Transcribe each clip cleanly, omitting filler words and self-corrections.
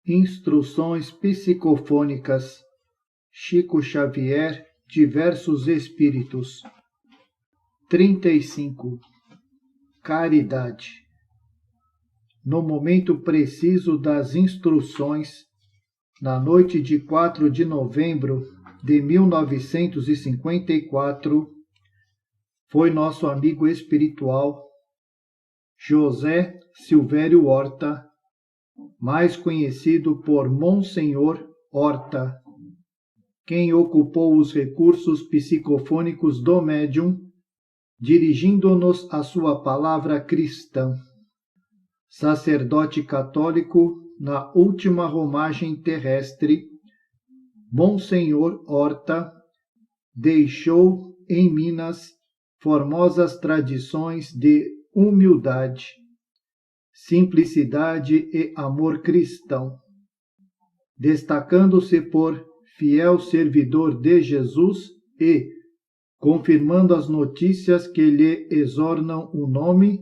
Instruções psicofônicas. Chico Xavier, diversos espíritos. 35. Caridade. No momento preciso das instruções, na noite de 4 de novembro de 1954, foi nosso amigo espiritual José Silvério Horta, mais conhecido por Monsenhor Horta, quem ocupou os recursos psicofônicos do médium, dirigindo-nos a sua palavra cristã. Sacerdote católico na última romagem terrestre, Monsenhor Horta deixou em Minas formosas tradições de humildade, simplicidade e amor cristão, destacando-se por fiel servidor de Jesus e, confirmando as notícias que lhe exornam o nome,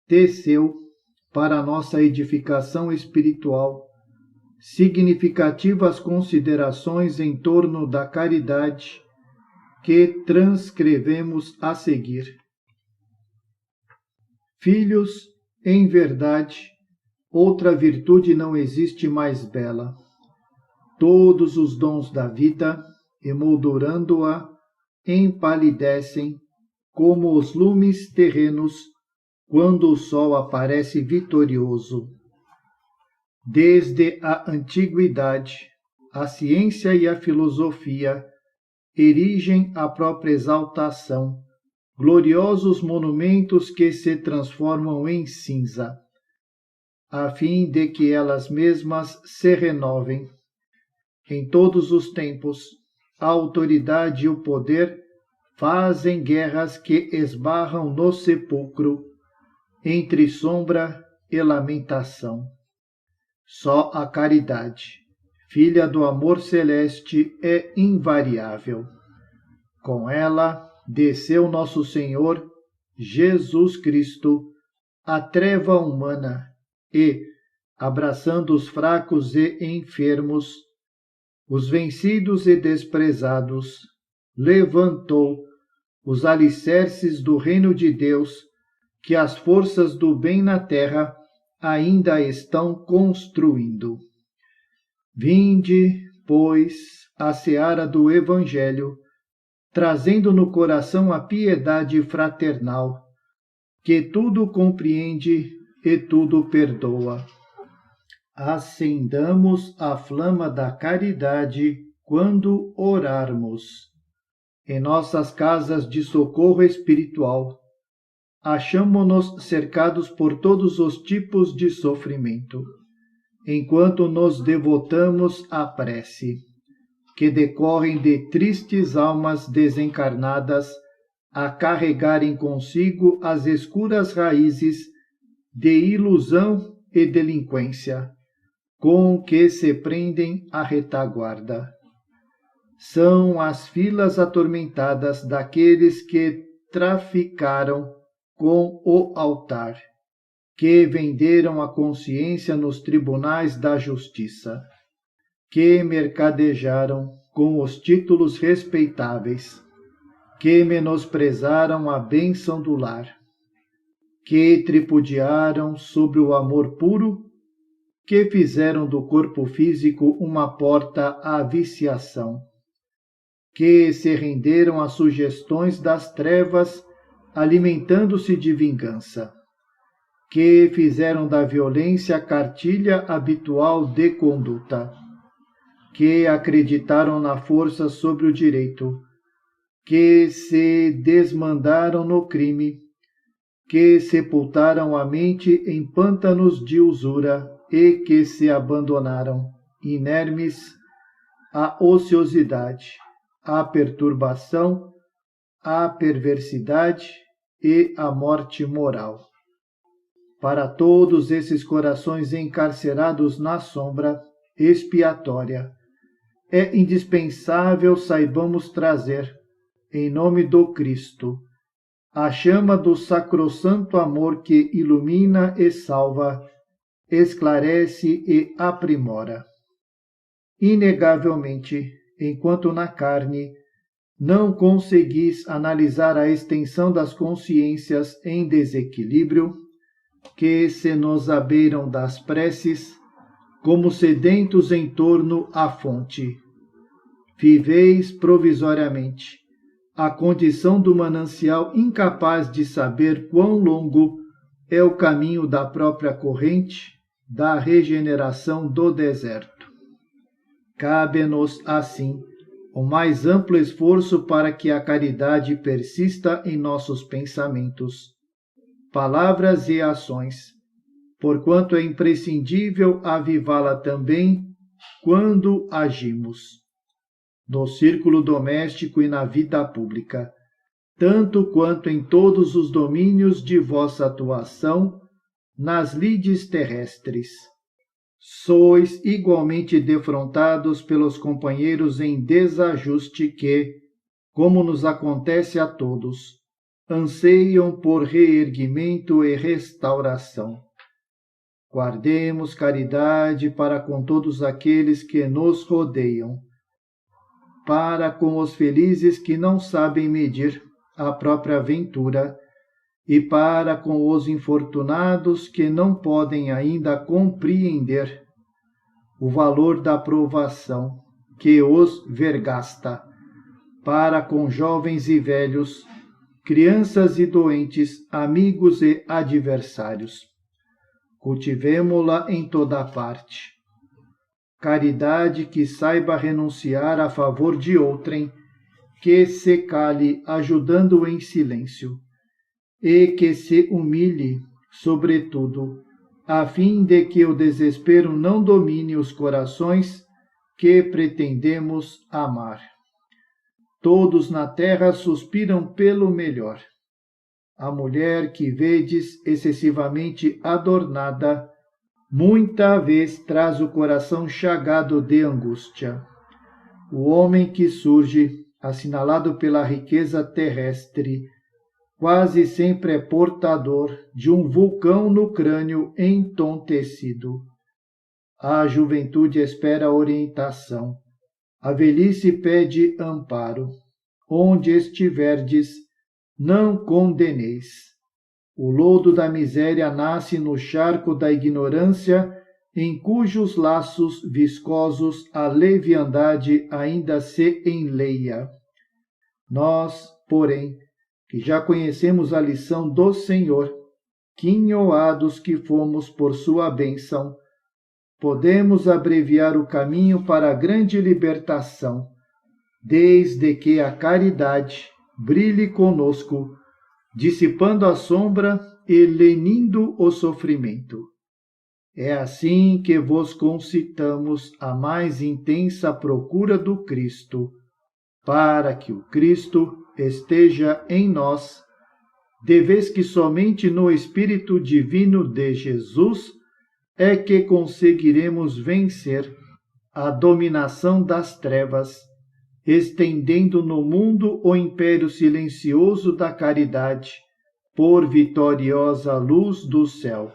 teceu, para nossa edificação espiritual, significativas considerações em torno da caridade que transcrevemos a seguir. Filhos, em verdade, outra virtude não existe mais bela. Todos os dons da vida, emoldurando-a, empalidecem como os lumes terrenos quando o sol aparece vitorioso. Desde a antiguidade, a ciência e a filosofia erigem a própria exaltação, gloriosos monumentos que se transformam em cinza, a fim de que elas mesmas se renovem. Em todos os tempos, a autoridade e o poder fazem guerras que esbarram no sepulcro, entre sombra e lamentação. Só a caridade, filha do amor celeste, é invariável. Com ela, desceu nosso Senhor Jesus Cristo à treva humana e, abraçando os fracos e enfermos, os vencidos e desprezados, levantou os alicerces do reino de Deus que as forças do bem na terra ainda estão construindo. Vinde, pois, à seara do Evangelho, trazendo no coração a piedade fraternal, que tudo compreende e tudo perdoa. Acendamos a flama da caridade quando orarmos. Em nossas casas de socorro espiritual, achamo-nos cercados por todos os tipos de sofrimento, enquanto nos devotamos à prece, que decorrem de tristes almas desencarnadas a carregarem consigo as escuras raízes de ilusão e delinquência, com que se prendem à retaguarda. São as filas atormentadas daqueles que traficaram com o altar, que venderam a consciência nos tribunais da justiça, que mercadejaram com os títulos respeitáveis, que menosprezaram a bênção do lar, que tripudiaram sobre o amor puro, que fizeram do corpo físico uma porta à viciação, que se renderam às sugestões das trevas, alimentando-se de vingança, que fizeram da violência a cartilha habitual de conduta, que acreditaram na força sobre o direito, que se desmandaram no crime, que sepultaram a mente em pântanos de usura e que se abandonaram, inermes, à ociosidade, à perturbação, à perversidade e à morte moral. Para todos esses corações encarcerados na sombra expiatória, é indispensável saibamos trazer, em nome do Cristo, a chama do sacrossanto amor que ilumina e salva, esclarece e aprimora. Inegavelmente, enquanto na carne, não conseguis analisar a extensão das consciências em desequilíbrio, que se nos abeiram das preces, como sedentos em torno à fonte. Viveis provisoriamente a condição do manancial incapaz de saber quão longo é o caminho da própria corrente da regeneração do deserto. Cabe-nos, assim, o mais amplo esforço para que a caridade persista em nossos pensamentos, palavras e ações, porquanto é imprescindível avivá-la também quando agimos, no círculo doméstico e na vida pública, tanto quanto em todos os domínios de vossa atuação nas lides terrestres. Sois igualmente defrontados pelos companheiros em desajuste que, como nos acontece a todos, anseiam por reerguimento e restauração. Guardemos caridade para com todos aqueles que nos rodeiam, para com os felizes que não sabem medir a própria ventura, e para com os infortunados que não podem ainda compreender o valor da provação que os vergasta, para com jovens e velhos, crianças e doentes, amigos e adversários. Cultivemo-la em toda parte. Caridade que saiba renunciar a favor de outrem, que se cale ajudando em silêncio, e que se humilhe, sobretudo, a fim de que o desespero não domine os corações que pretendemos amar. Todos na terra suspiram pelo melhor. A mulher que vedes excessivamente adornada, muita vez traz o coração chagado de angústia. O homem que surge, assinalado pela riqueza terrestre, quase sempre é portador de um vulcão no crânio entontecido. A juventude espera orientação, a velhice pede amparo. Onde estiverdes, não condeneis. O lodo da miséria nasce no charco da ignorância, em cujos laços viscosos a leviandade ainda se enleia. Nós, porém, que já conhecemos a lição do Senhor, quinhoados que fomos por sua bênção, podemos abreviar o caminho para a grande libertação, desde que a caridade brilhe conosco, dissipando a sombra e lenindo o sofrimento. É assim que vos concitamos a mais intensa procura do Cristo, para que o Cristo esteja em nós, de vez que somente no Espírito Divino de Jesus é que conseguiremos vencer a dominação das trevas, estendendo no mundo o império silencioso da caridade, por vitoriosa luz do céu.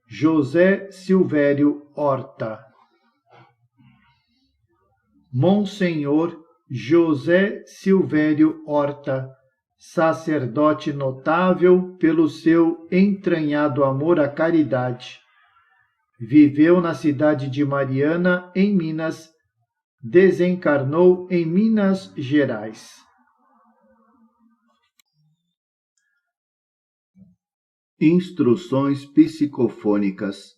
José Silvério Horta. Monsenhor José Silvério Horta, sacerdote notável pelo seu entranhado amor à caridade. Viveu na cidade de Mariana, em Minas, desencarnou em Minas Gerais. Instruções psicofônicas.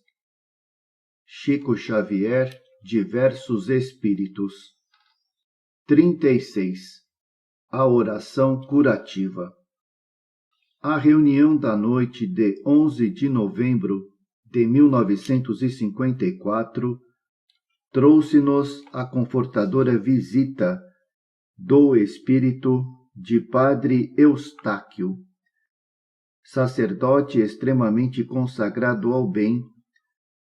Chico Xavier, Diversos Espíritos. 36. A oração curativa. A reunião da noite de 11 de novembro de 1954 trouxe-nos a confortadora visita do espírito de Padre Eustáquio. Sacerdote extremamente consagrado ao bem,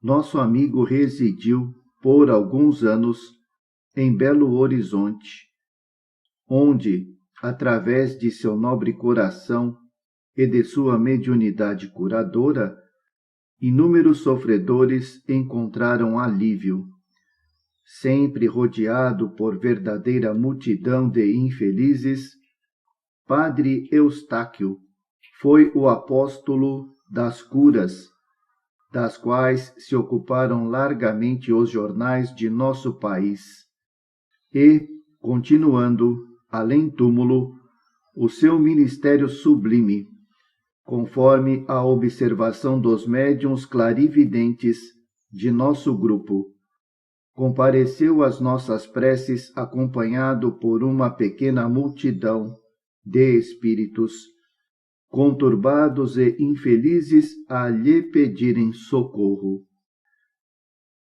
nosso amigo residiu por alguns anos em Belo Horizonte, onde, através de seu nobre coração e de sua mediunidade curadora, inúmeros sofredores encontraram alívio. Sempre rodeado por verdadeira multidão de infelizes, Padre Eustáquio foi o apóstolo das curas, das quais se ocuparam largamente os jornais de nosso país. E, continuando, além túmulo, o seu ministério sublime, conforme a observação dos médiuns clarividentes de nosso grupo, compareceu às nossas preces acompanhado por uma pequena multidão de espíritos, conturbados e infelizes a lhe pedirem socorro.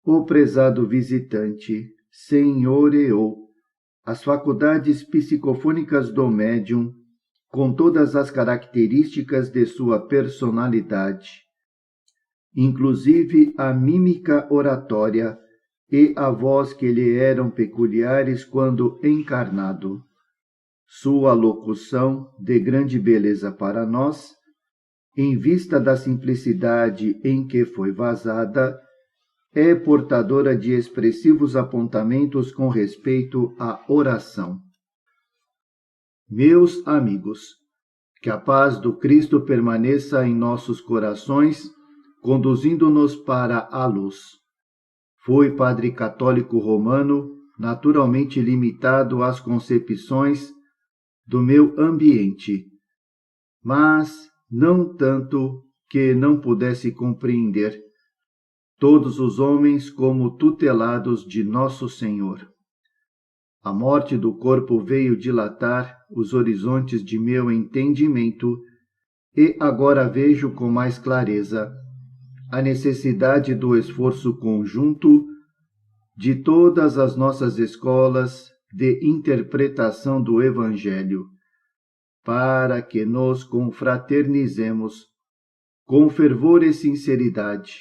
O prezado visitante senhoreou as faculdades psicofônicas do médium com todas as características de sua personalidade, inclusive a mímica oratória e a voz que lhe eram peculiares quando encarnado. Sua locução, de grande beleza para nós, em vista da simplicidade em que foi vazada, é portadora de expressivos apontamentos com respeito à oração. Meus amigos, que a paz do Cristo permaneça em nossos corações, conduzindo-nos para a luz. Fui padre católico romano, naturalmente limitado às concepções do meu ambiente, mas não tanto que não pudesse compreender todos os homens como tutelados de Nosso Senhor. A morte do corpo veio dilatar os horizontes de meu entendimento e agora vejo com mais clareza a necessidade do esforço conjunto de todas as nossas escolas de interpretação do Evangelho, para que nos confraternizemos com fervor e sinceridade,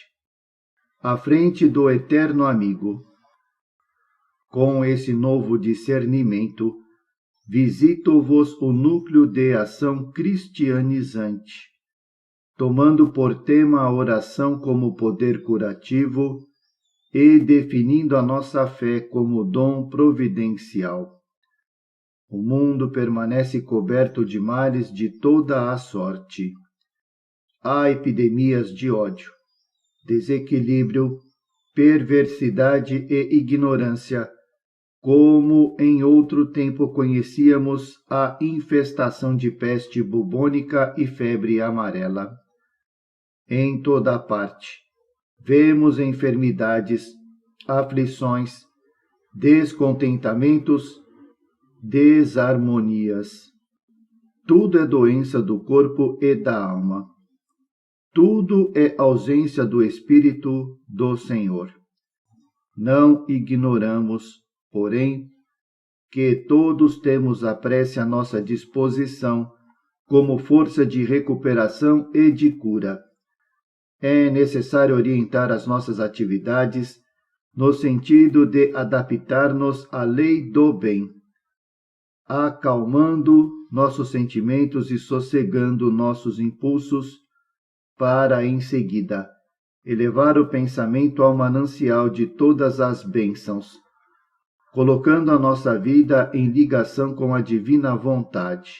à frente do eterno amigo. Com esse novo discernimento, visito-vos o núcleo de ação cristianizante, tomando por tema a oração como poder curativo e definindo a nossa fé como dom providencial. O mundo permanece coberto de males de toda a sorte. Há epidemias de ódio, desequilíbrio, perversidade e ignorância, como em outro tempo conhecíamos a infestação de peste bubônica e febre amarela. Em toda parte, vemos enfermidades, aflições, descontentamentos, desarmonias. Tudo é doença do corpo e da alma. Tudo é ausência do Espírito do Senhor. Não ignoramos, porém, que todos temos a prece à nossa disposição como força de recuperação e de cura. É necessário orientar as nossas atividades no sentido de adaptar-nos à lei do bem, acalmando nossos sentimentos e sossegando nossos impulsos, para, em seguida, elevar o pensamento ao manancial de todas as bênçãos, colocando a nossa vida em ligação com a divina vontade.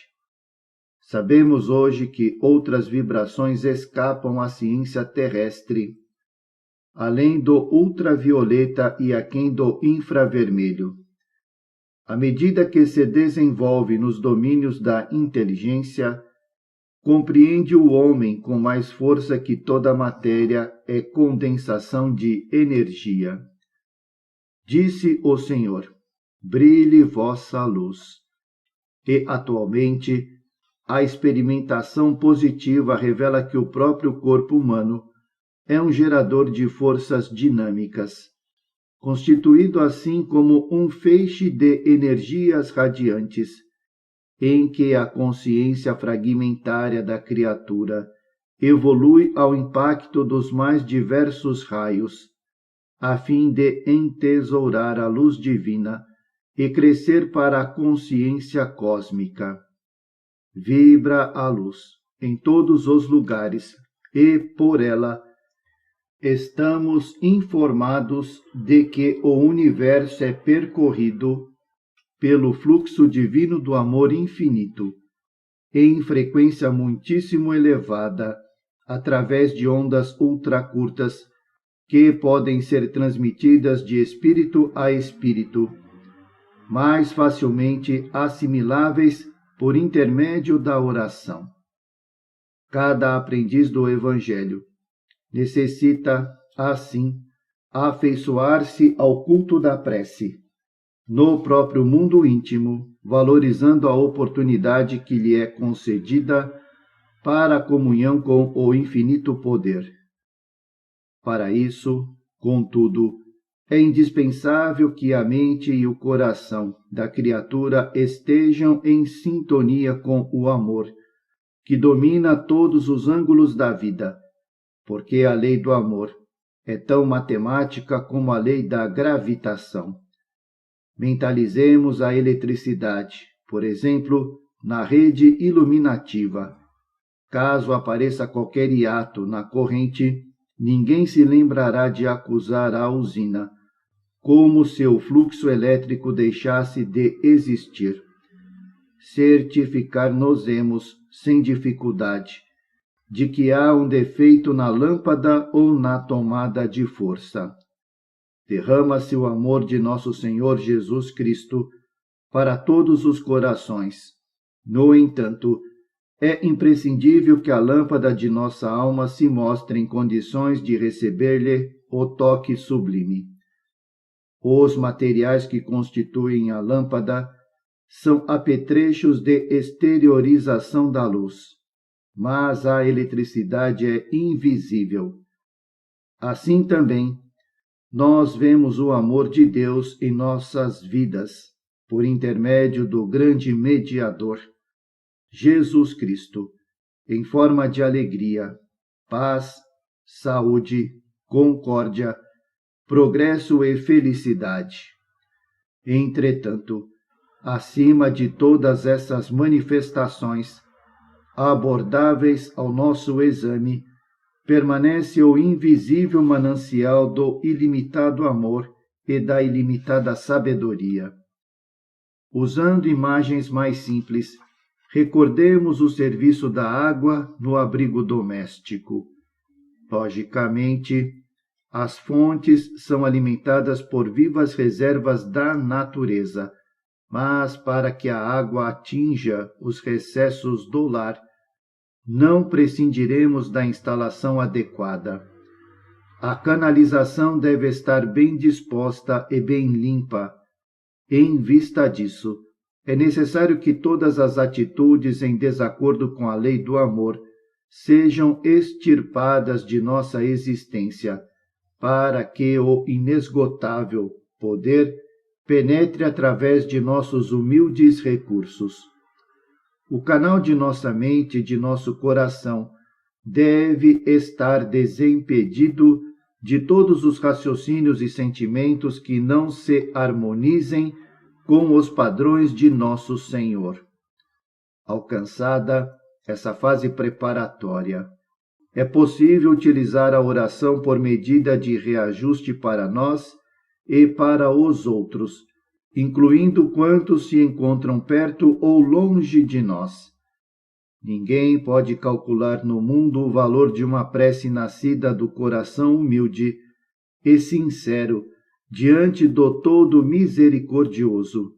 Sabemos hoje que outras vibrações escapam à ciência terrestre, além do ultravioleta e aquém do infravermelho. À medida que se desenvolve nos domínios da inteligência, compreende o homem com mais força que toda a matéria é condensação de energia. Disse o Senhor: brilhe vossa luz. E, atualmente, a experimentação positiva revela que o próprio corpo humano é um gerador de forças dinâmicas, constituído assim como um feixe de energias radiantes, em que a consciência fragmentária da criatura evolui ao impacto dos mais diversos raios, a fim de entesourar a luz divina e crescer para a consciência cósmica. Vibra a luz em todos os lugares e, por ela, Estamos informados de que o universo é percorrido pelo fluxo divino do amor infinito, em frequência muitíssimo elevada, através de ondas ultracurtas que podem ser transmitidas de espírito a espírito, mais facilmente assimiláveis por intermédio da oração. Cada aprendiz do Evangelho necessita, assim, afeiçoar-se ao culto da prece, no próprio mundo íntimo, valorizando a oportunidade que lhe é concedida para a comunhão com o infinito poder. Para isso, contudo, é indispensável que a mente e o coração da criatura estejam em sintonia com o amor, que domina todos os ângulos da vida, porque a lei do amor é tão matemática como a lei da gravitação. Mentalizemos a eletricidade, por exemplo, na rede iluminativa. Caso apareça qualquer hiato na corrente, ninguém se lembrará de acusar a usina, como se o fluxo elétrico deixasse de existir. Certificar-nos-emos, sem dificuldade, de que há um defeito na lâmpada ou na tomada de força. Derrama-se o amor de nosso Senhor Jesus Cristo para todos os corações. No entanto, é imprescindível que a lâmpada de nossa alma se mostre em condições de receber-lhe o toque sublime. Os materiais que constituem a lâmpada são apetrechos de exteriorização da luz, mas a eletricidade é invisível. Assim também, nós vemos o amor de Deus em nossas vidas, por intermédio do grande mediador, Jesus Cristo, em forma de alegria, paz, saúde, concórdia, progresso e felicidade. Entretanto, acima de todas essas manifestações, abordáveis ao nosso exame, permanece o invisível manancial do ilimitado amor e da ilimitada sabedoria. Usando imagens mais simples, recordemos o serviço da água no abrigo doméstico. Logicamente, as fontes são alimentadas por vivas reservas da natureza, mas para que a água atinja os recessos do lar, não prescindiremos da instalação adequada. A canalização deve estar bem disposta e bem limpa. Em vista disso, é necessário que todas as atitudes em desacordo com a lei do amor sejam extirpadas de nossa existência, para que o inesgotável poder penetre através de nossos humildes recursos. O canal de nossa mente e de nosso coração deve estar desimpedido de todos os raciocínios e sentimentos que não se harmonizem com os padrões de nosso Senhor. Alcançada essa fase preparatória, é possível utilizar a oração por medida de reajuste para nós e para os outros, incluindo quantos se encontram perto ou longe de nós. Ninguém pode calcular no mundo o valor de uma prece nascida do coração humilde e sincero diante do Todo Misericordioso.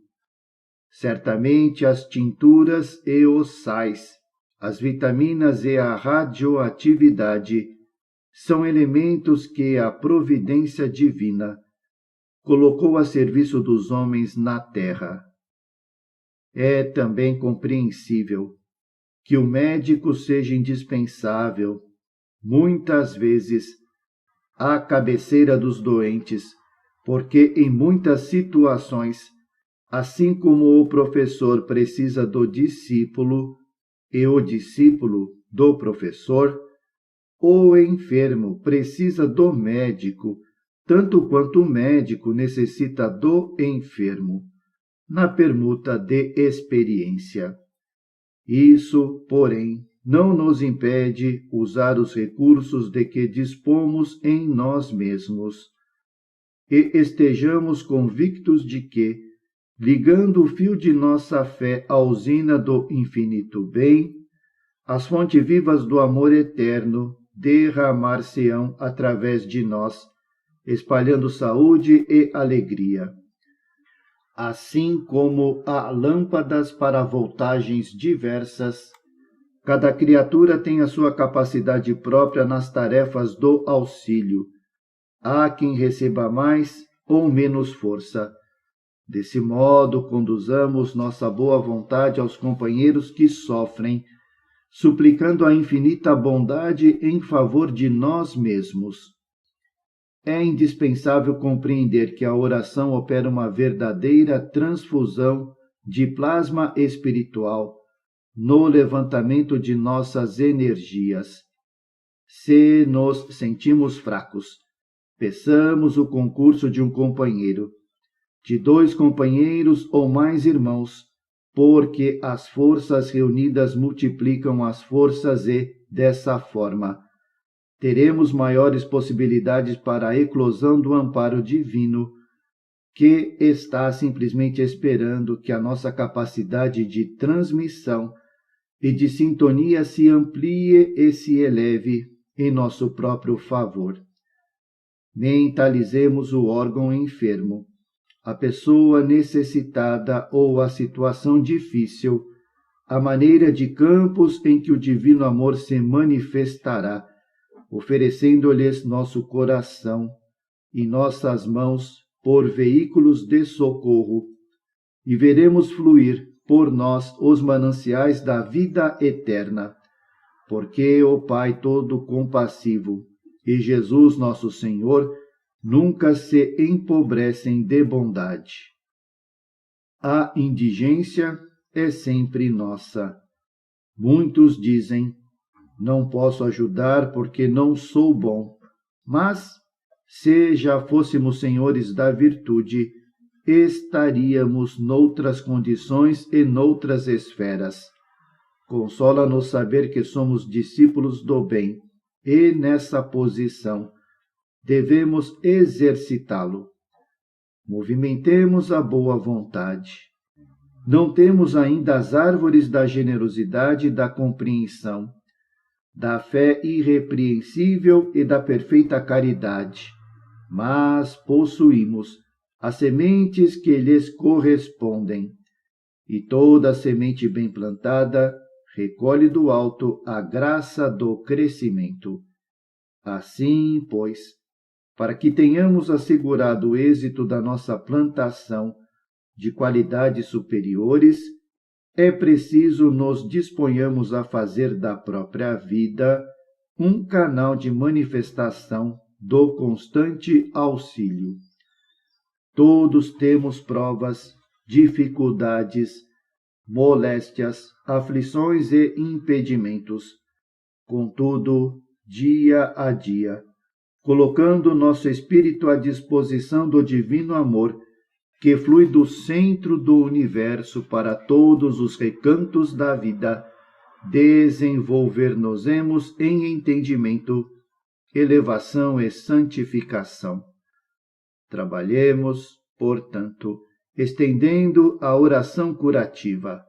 Certamente as tinturas e os sais, as vitaminas e a radioatividade são elementos que a providência divina colocou a serviço dos homens na terra. É também compreensível que o médico seja indispensável, muitas vezes, à cabeceira dos doentes, porque em muitas situações, assim como o professor precisa do discípulo e o discípulo do professor, o enfermo precisa do médico, tanto quanto o médico necessita do enfermo, na permuta de experiência. Isso, porém, não nos impede usar os recursos de que dispomos em nós mesmos. E estejamos convictos de que, ligando o fio de nossa fé à usina do infinito bem, as fontes vivas do amor eterno derramar-se-ão através de nós, espalhando saúde e alegria. Assim como há lâmpadas para voltagens diversas, cada criatura tem a sua capacidade própria nas tarefas do auxílio. Há quem receba mais ou menos força. Desse modo, conduzamos nossa boa vontade aos companheiros que sofrem, suplicando a infinita bondade em favor de nós mesmos. É indispensável compreender que a oração opera uma verdadeira transfusão de plasma espiritual no levantamento de nossas energias. Se nos sentimos fracos, peçamos o concurso de um companheiro, de 2 companheiros ou mais irmãos, porque as forças reunidas multiplicam as forças e, dessa forma, teremos maiores possibilidades para a eclosão do amparo divino, que está simplesmente esperando que a nossa capacidade de transmissão e de sintonia se amplie e se eleve em nosso próprio favor. Mentalizemos o órgão enfermo, a pessoa necessitada ou a situação difícil, a maneira de campos em que o divino amor se manifestará, oferecendo-lhes nosso coração e nossas mãos por veículos de socorro, e veremos fluir por nós os mananciais da vida eterna, porque o Pai Todo-Compassivo e Jesus nosso Senhor nunca se empobrecem de bondade. A indigência é sempre nossa. Muitos dizem: não posso ajudar porque não sou bom. Mas, se já fôssemos senhores da virtude, estaríamos noutras condições e noutras esferas. Consola-nos saber que somos discípulos do bem, e nessa posição devemos exercitá-lo. Movimentemos a boa vontade. Não temos ainda as árvores da generosidade e da compreensão, da fé irrepreensível e da perfeita caridade, mas possuímos as sementes que lhes correspondem, e toda semente bem plantada recolhe do alto a graça do crescimento. Assim, pois, para que tenhamos assegurado o êxito da nossa plantação de qualidades superiores, é preciso nos disponhamos a fazer da própria vida um canal de manifestação do constante auxílio. Todos temos provas, dificuldades, moléstias, aflições e impedimentos. Contudo, dia a dia, colocando nosso espírito à disposição do divino amor, que flui do centro do universo para todos os recantos da vida, desenvolver-nos-emos em entendimento, elevação e santificação. Trabalhemos, portanto, estendendo a oração curativa.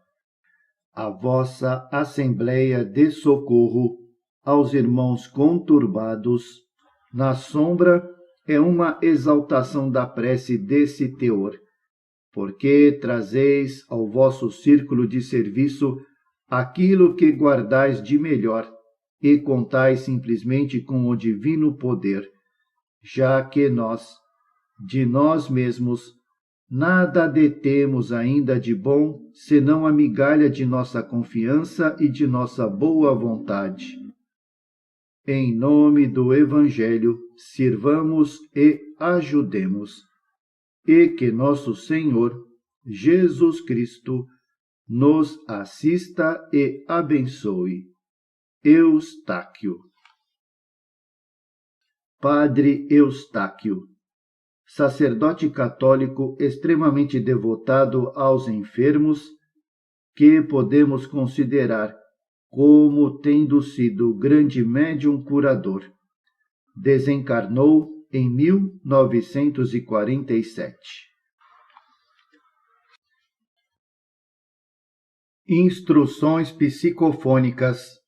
A vossa assembleia de socorro aos irmãos conturbados, na sombra, é uma exaltação da prece desse teor, porque trazeis ao vosso círculo de serviço aquilo que guardais de melhor e contais simplesmente com o divino poder, já que nós, de nós mesmos, nada detemos ainda de bom, senão a migalha de nossa confiança e de nossa boa vontade. Em nome do Evangelho, sirvamos e ajudemos, e que nosso Senhor, Jesus Cristo, nos assista e abençoe. Eustáquio. Padre Eustáquio, sacerdote católico extremamente devotado aos enfermos, que podemos considerar como tendo sido grande médium curador. Desencarnou em 1947. Instruções psicofônicas.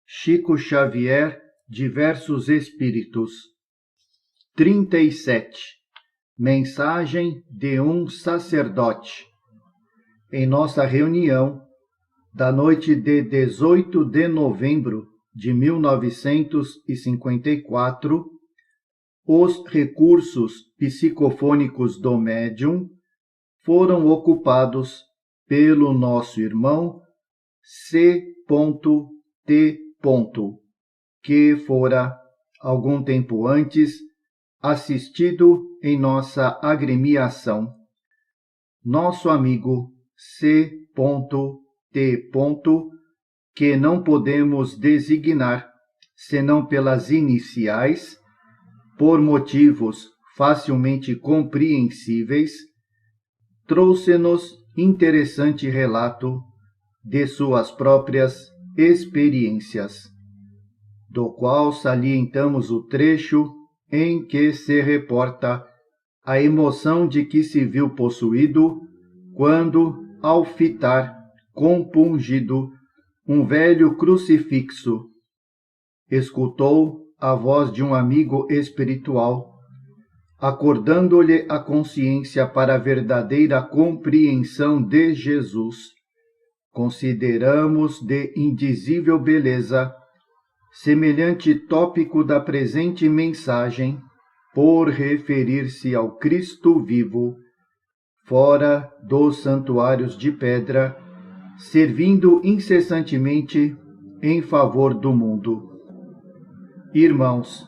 Chico Xavier, Diversos Espíritos. 37. Mensagem de um sacerdote. Em nossa reunião da noite de 18 de novembro de 1954, os recursos psicofônicos do médium foram ocupados pelo nosso irmão C.T., que fora, algum tempo antes, assistido em nossa agremiação. Nosso amigo C.T., que não podemos designar senão pelas iniciais, por motivos facilmente compreensíveis, trouxe-nos interessante relato de suas próprias experiências, do qual salientamos o trecho em que se reporta a emoção de que se viu possuído quando, ao fitar compungido um velho crucifixo, escutou a voz de um amigo espiritual, acordando-lhe a consciência para a verdadeira compreensão de Jesus. Consideramos de indizível beleza semelhante tópico da presente mensagem, por referir-se ao Cristo vivo, fora dos santuários de pedra, servindo incessantemente em favor do mundo. Irmãos,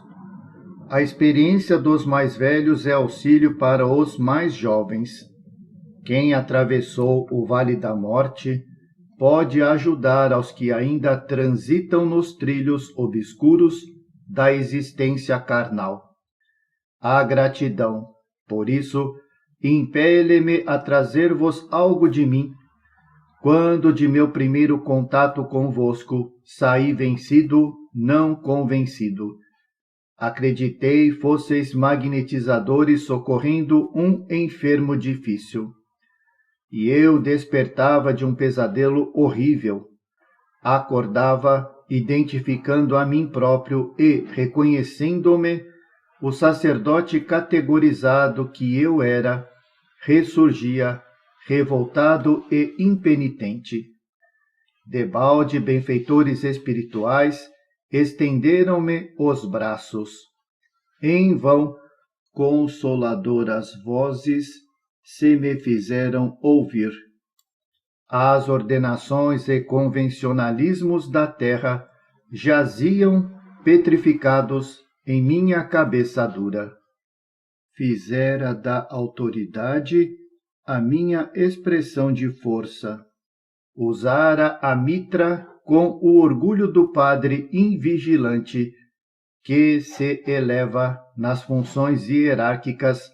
a experiência dos mais velhos é auxílio para os mais jovens. Quem atravessou o vale da morte pode ajudar aos que ainda transitam nos trilhos obscuros da existência carnal. A gratidão, por isso, impele-me a trazer-vos algo de mim, quando de meu primeiro contato convosco saí vencido, não convencido. Acreditei fosseis magnetizadores socorrendo um enfermo difícil. E eu despertava de um pesadelo horrível. Acordava, identificando a mim próprio e reconhecendo-me, o sacerdote categorizado que eu era, ressurgia, revoltado e impenitente. Debalde, benfeitores espirituais estenderam-me os braços. Em vão, consoladoras vozes se me fizeram ouvir. As ordenações e convencionalismos da terra jaziam petrificados em minha cabeça dura. Fizera da autoridade a minha expressão de força. Usara a mitra com o orgulho do padre invigilante que se eleva nas funções hierárquicas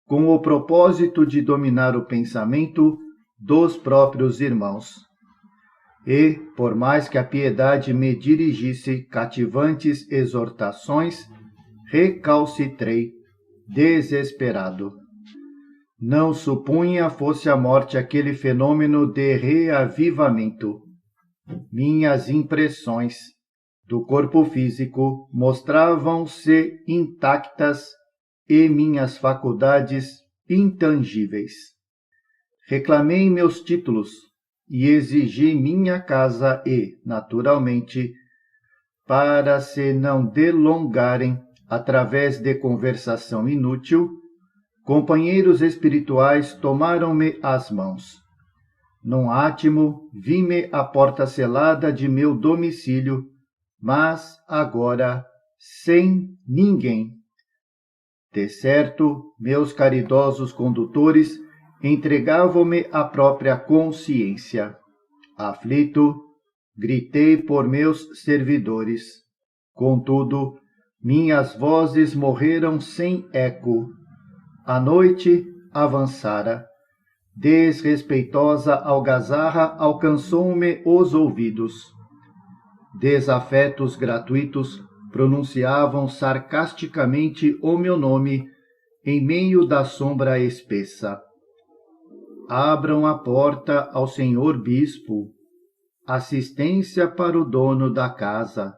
com o propósito de dominar o pensamento dos próprios irmãos. E, por mais que a piedade me dirigisse cativantes exortações, recalcitrei, desesperado. Não supunha fosse a morte aquele fenômeno de reavivamento. Minhas impressões do corpo físico mostravam-se intactas e minhas faculdades intangíveis. Reclamei meus títulos e exigi minha casa e, naturalmente, para se não delongarem através de conversação inútil, companheiros espirituais tomaram-me as mãos. Num átimo, vi-me à porta selada de meu domicílio, mas agora sem ninguém. De certo, meus caridosos condutores entregavam-me a própria consciência. Aflito, gritei por meus servidores. Contudo, minhas vozes morreram sem eco. A noite avançara. Desrespeitosa algazarra alcançou-me os ouvidos. Desafetos gratuitos pronunciavam sarcasticamente o meu nome em meio da sombra espessa. Abram a porta ao senhor bispo. Assistência para o dono da casa.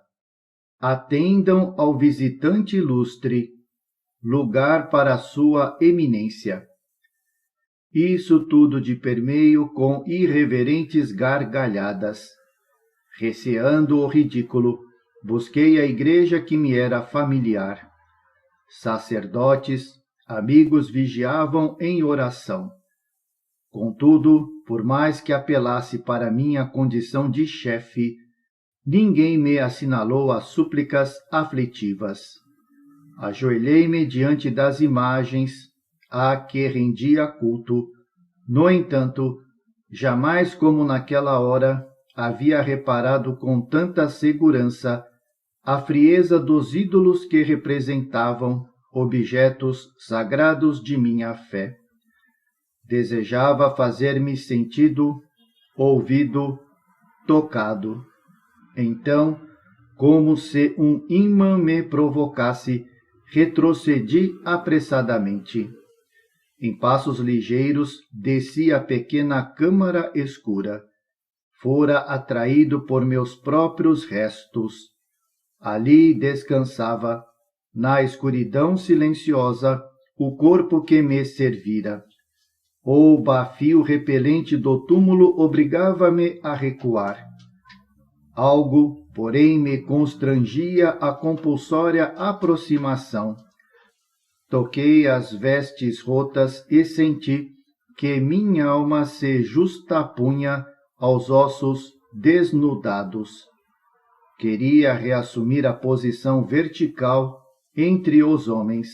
Atendam ao visitante ilustre. Lugar para sua eminência. Isso tudo de permeio com irreverentes gargalhadas. Receando o ridículo, busquei a igreja que me era familiar. Sacerdotes, amigos vigiavam em oração. Contudo, por mais que apelasse para minha condição de chefe, ninguém me assinalou as súplicas aflitivas. Ajoelhei-me diante das imagens a que rendia culto. No entanto, jamais como naquela hora havia reparado com tanta segurança a frieza dos ídolos que representavam objetos sagrados de minha fé. Desejava fazer-me sentido, ouvido, tocado. Então, como se um ímã me provocasse, retrocedi apressadamente. Em passos ligeiros, desci a pequena câmara escura. Fora atraído por meus próprios restos. Ali descansava, na escuridão silenciosa, o corpo que me servira. O bafio repelente do túmulo obrigava-me a recuar. Algo, porém, me constrangia a compulsória aproximação. Toquei as vestes rotas e senti que minha alma se justapunha aos ossos desnudados. Queria reassumir a posição vertical entre os homens.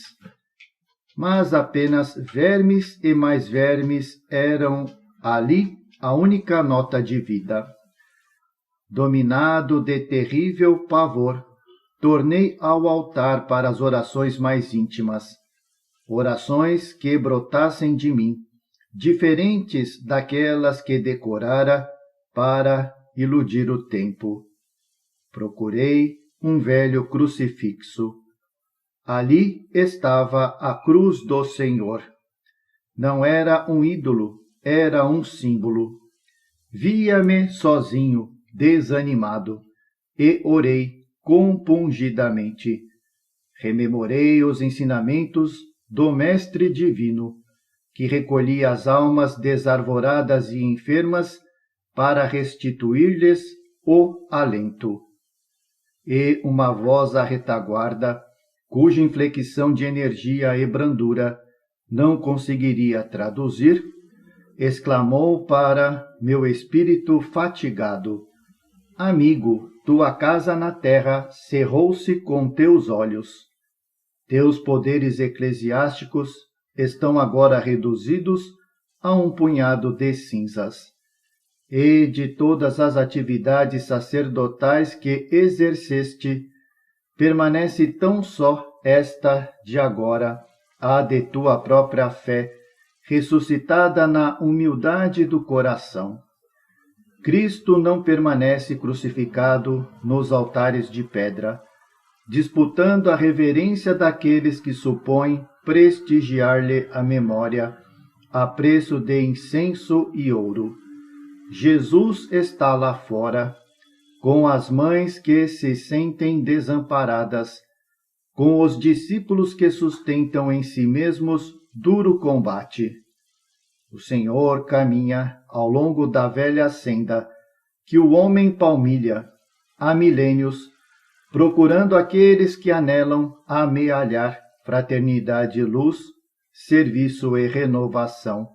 Mas apenas vermes e mais vermes eram ali a única nota de vida. Dominado de terrível pavor, tornei ao altar para as orações mais íntimas. Orações que brotassem de mim, diferentes daquelas que decorara para iludir o tempo. Procurei um velho crucifixo. Ali estava a cruz do Senhor. Não era um ídolo, era um símbolo. Via-me sozinho, desanimado, e orei compungidamente. Rememorei os ensinamentos do Mestre Divino, que recolhia as almas desarvoradas e enfermas para restituir-lhes o alento. E uma voz à retaguarda, cuja inflexão de energia e brandura não conseguiria traduzir, exclamou para meu espírito fatigado: Amigo, tua casa na terra cerrou-se com teus olhos. Teus poderes eclesiásticos estão agora reduzidos a um punhado de cinzas. E de todas as atividades sacerdotais que exerceste, permanece tão só esta de agora, a de tua própria fé, ressuscitada na humildade do coração. Cristo não permanece crucificado nos altares de pedra, disputando a reverência daqueles que supõem prestigiar-lhe a memória a preço de incenso e ouro. Jesus está lá fora, com as mães que se sentem desamparadas, com os discípulos que sustentam em si mesmos duro combate. O Senhor caminha ao longo da velha senda que o homem palmilha há milênios, procurando aqueles que anelam a amealhar fraternidade e luz, serviço e renovação.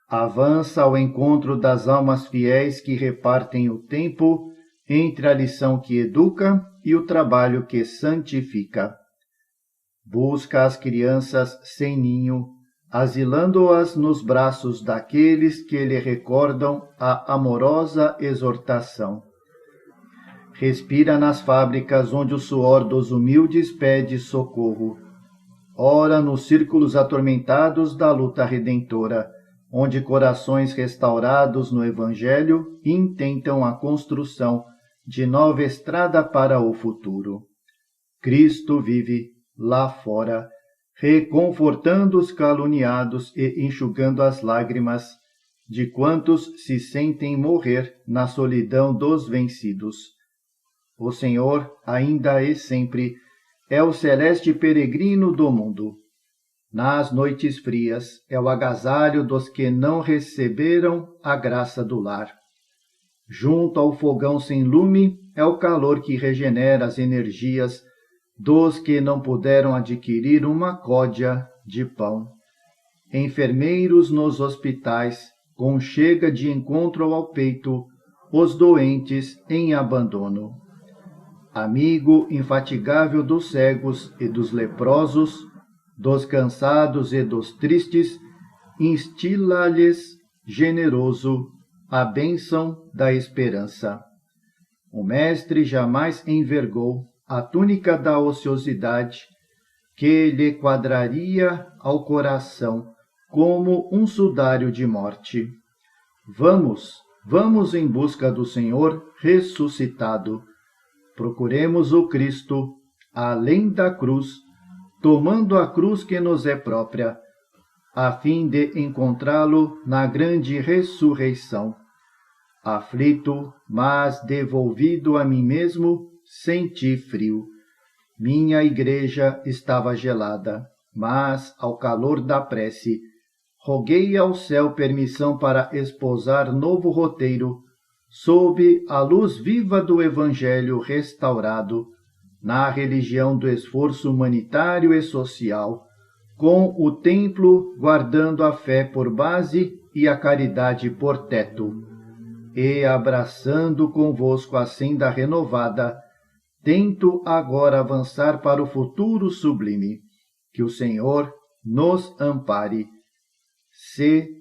Avança ao encontro das almas fiéis que repartem o tempo entre a lição que educa e o trabalho que santifica. Busca as crianças sem ninho, asilando-as nos braços daqueles que lhe recordam a amorosa exortação. Respira nas fábricas onde o suor dos humildes pede socorro. Ora nos círculos atormentados da luta redentora, onde corações restaurados no Evangelho intentam a construção de nova estrada para o futuro. Cristo vive lá fora, reconfortando os caluniados e enxugando as lágrimas de quantos se sentem morrer na solidão dos vencidos. O Senhor, ainda e sempre, é o celeste peregrino do mundo. Nas noites frias, é o agasalho dos que não receberam a graça do lar. Junto ao fogão sem lume, é o calor que regenera as energias dos que não puderam adquirir uma códia de pão. Enfermeiros nos hospitais, conchega de encontro ao peito os doentes em abandono. Amigo infatigável dos cegos e dos leprosos, dos cansados e dos tristes, instila-lhes generoso a bênção da esperança. O Mestre jamais envergou a túnica da ociosidade, que lhe quadraria ao coração como um sudário de morte. Vamos em busca do Senhor ressuscitado. Procuremos o Cristo, além da cruz, tomando a cruz que nos é própria, a fim de encontrá-lo na grande ressurreição. Aflito, mas devolvido a mim mesmo, senti frio. Minha igreja estava gelada, mas, ao calor da prece, roguei ao céu permissão para esposar novo roteiro, sob a luz viva do Evangelho restaurado, na religião do esforço humanitário e social, com o templo guardando a fé por base e a caridade por teto, e abraçando convosco a senda renovada, tento agora avançar para o futuro sublime. Que o Senhor nos ampare. C.T.